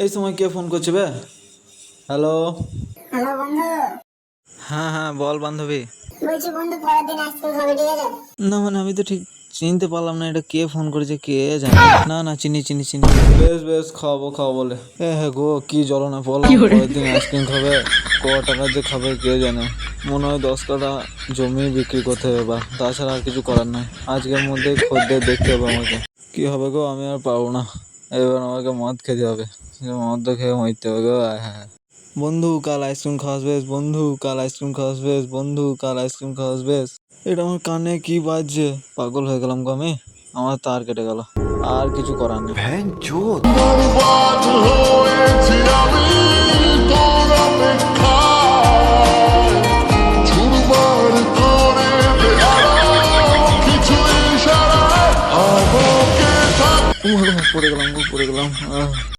এই সময় কে ফোন করছে বে? হ্যালো। হ্যালো বন্ধু। হ্যাঁ হ্যাঁ বল বান্ধবী। বলছি বন্ধু পরের দিন আইসক্রিম খাবে, ঠিক আছে? না মানে আমি তো ঠিক চিনতে পারলাম না, এটা কে ফোন করেছে কে জানে। না না চিনি চিনি চিনি। বেশ বেশ খাওয়াবো খাওয়া বলে। হ্যাঁ গো কি জ্বলনা বললাম পরের দিন আইসক্রিম খাবে। ক টাকা যে খাবে কে জানে। মনে হয় 10 কাঠা জমি বিক্রি করতে হবে বা তাছাড়া আর কিছু করার নাই। আজকের মধ্যে খদ্দের দেখতে হবে আমাকে। কি হবে গো, আমি আর পারবো না। এবার আমাকে মদ খেতে হবে। মদ খেয়ে মরতে হবে গো। হ্যাঁ বন্ধু কাল আইসক্রিম খাওয়াস বেশ, বন্ধু কাল আইসক্রিম খাওয়াস বেশ, বন্ধু কাল আইসক্রিম খাওয়াস বেশ। এটা আমার কানে কি বাজছে? পাগল হয়ে গেলাম গো আমি। আমার তার কেটে গেল, আর কিছু করার নেই। বরবাদ হয়েছি আমি তোর অপেক্ষায়, চুরমার করে দে আরো কিছু ইশারায় আমাকে থাক। পড়ে গেলাম গো, পড়ে গেলাম।